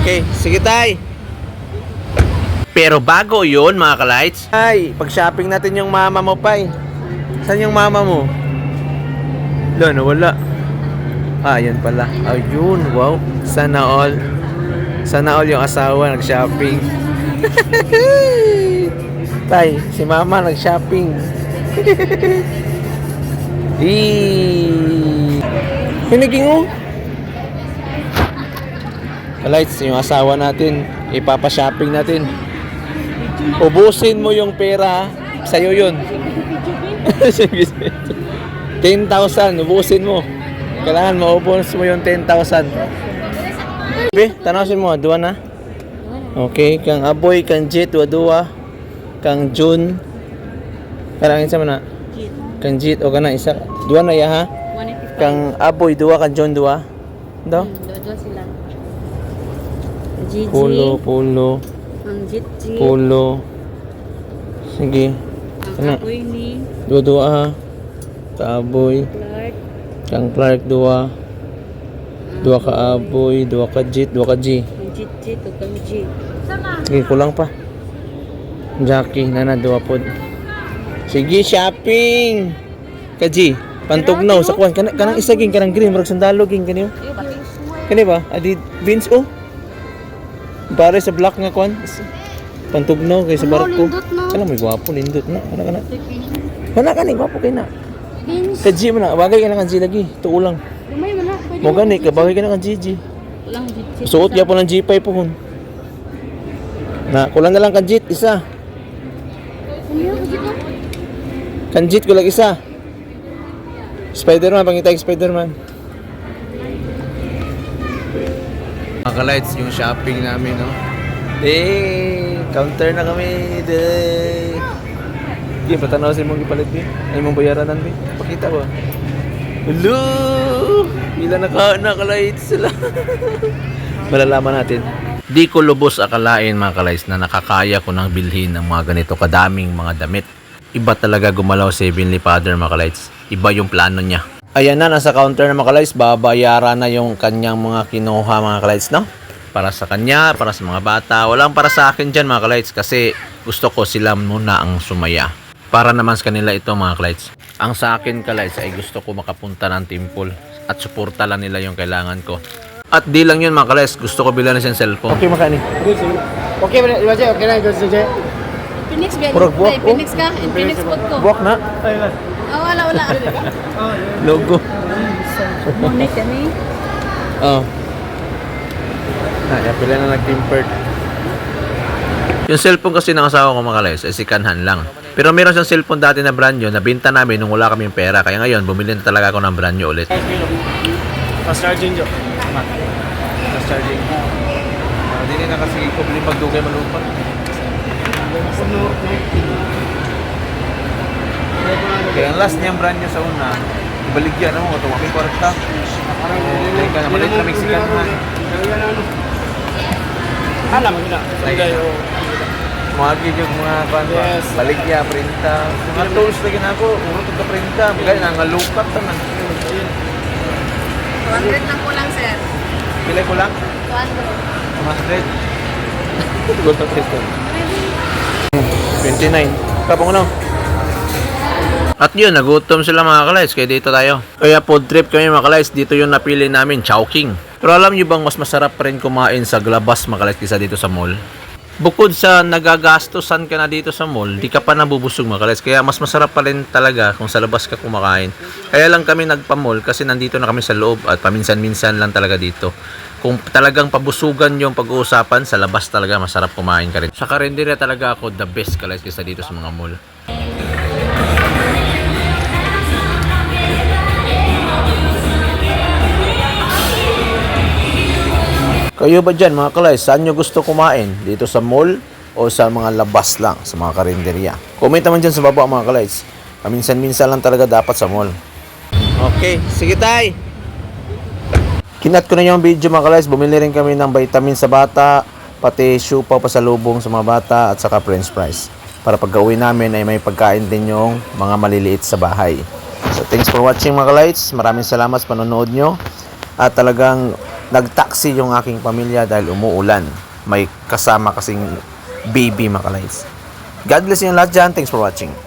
Okay, sige tay. Pero bago yun mga ka-lights, ay, pag-shopping natin yung mama mo pay. Saan yung mama mo? Wala, nawala. Ah, yun pala. Ayun, wow. Sana all. Sana all yung asawa nag-shopping. Tay, si mama nag-shopping. Piniging mo. Lights, yung asawa natin, ipapa-shopping natin. Ubusin mo yung pera, sa'yo yun. 10,000, ubusin mo. Kailangan maubos mo yung 10,000. Be, tanasin mo, dua na. Okay, kang Aboy, kang Jit, dua. Kang Jun. Kailangan sa mana? Kang Jit, o kana isa. Dua na ya ha? Kang Aboy, dua, kang Jun, dua. Daw? Dua sila. Gigi. Pulo. Ang Gigi. Pulo. Sige. Ang Aboy ni. Dua ha. Kaaboy. Clark. Kang Clark, dua. Dua ka Aboy, dua ka Jit, dua ka G. Ang Gigi to kang G. Sige, kulang pa. Jackie, nana, dua po. Sige, shopping! Ka G, pantugnaw sa kuwan. Kanang isa ging, kanang green, marag sandalo ging, kaniyo. Kani ba? Adi, beans, oh. Pare sa black nga kuwan. Pantugnaw kay sa barko. Kala mo, gwapo, lindot na. Kana. Kana ka ni, gwapo kay na. Ka G mo na, bagay ka na kan G lagi. Tuo lang. Gamay man na. Mo gani, kabagay ka na kan G. Lang Gigi. Suot niya po ng G5 po hun. Na, kulang na lang kanjit, isa. Kanjit ko lang isa. Spider-Man, pangitay Spider-Man. Mga ka-lights, yung shopping namin, no? Counter na kami, Sige, patanaw sa mong ipalit, ay mong bayaranan, pakita ba? Hello! Ilan na ka-lights sila. Malalaman natin. Di ko lubos akalain mga ka-lights na nakakaya ko nang bilhin ng mga ganito kadaming mga damit. Iba talaga gumalaw si Heavenly Father mga ka-lights. Iba yung plano niya. Ayan na, nasa counter na mga ka-lights. Babayaran na yung kanyang mga kinuha mga ka-lights, no? Para sa kanya, para sa mga bata. Walang para sa akin dyan mga ka-lights kasi gusto ko sila muna ang sumaya. Para naman sa kanila ito mga ka-lights. Ang sa akin ka-lights ay gusto ko makapunta ng temple at suporta lang nila yung kailangan ko. At di lang yun mga ka-lights, gusto ko bilhan na siyang cellphone. Okay makani. Okay ba? Iba siya? Okay na? Gusto siya? Phoenix ba? Purag buwak, oh. Phoenix ka? Phoenix spot ko. Buwak na. Ah, wala. Logo. Monik kami. Oh. Pila na nag-tempered. Yung cellphone kasi ng asawa ko mga ka-lights ay sikanhan lang. Pero meron siyang cellphone dati na brand new na binta namin nung wala kaming pera. Kaya ngayon, bumili na talaga ako ng brand new ulit. Fast charging jo. Fast charging. Hindi na kasi ko bili magdugay malupa. Kaya ang last niyang brand new sa una, ibaligyan mo, tumaki kwarta. Kaya ka na, malit na Mexican man. Alam mo na. Magi yung mga kwanto, baligya, printa. Mga tools na ginako, urot ka printa. Kaya nangalukat na. 200 lang po lang, sir. Pilay ko lang? 200. 100. Gold na presto. 29. Kapong ano? At yun, nagutom sila mga ka-lights, kaya dito tayo. Kaya food trip kami mga ka-lights, dito yung napili namin, Chowking. Pero alam nyo bang mas masarap pa rin kumain sa glabas mga ka-lights kaysa dito sa mall? Bukod sa nagagastosan ka na dito sa mall, di ka pa nabubusog mga ka-lights. Kaya mas masarap pa rin talaga kung sa labas ka kumakain. Kaya lang kami nagpa-mall kasi nandito na kami sa loob at paminsan-minsan lang talaga dito. Kung talagang pabusugan yung pag-uusapan, sa labas talaga masarap kumain ka rin. Sa karinderya talaga ako the best ka-lights kaysa dito sa mga mall. Kayo ba dyan mga ka-lights, saan nyo gusto kumain? Dito sa mall o sa mga labas lang, sa mga karinderya? Comment naman dyan sa baba mga ka-lights. Minsan-minsan lang talaga dapat sa mall. Okay, sige tay! Kinat ko na yung video mga ka-lights. Bumili rin kami ng vitamin sa bata, pati siupaw pa sa lubong sa mga bata at saka french fries. Para pagka-uwi namin ay may pagkain din yung mga maliliit sa bahay. So thanks for watching mga ka-lights. Maraming salamat sa panonood nyo. At talagang Nagtaksi yung aking pamilya dahil umuulan. May kasama kasing baby, mga kalights. God bless you lahat dyan. Thanks for watching.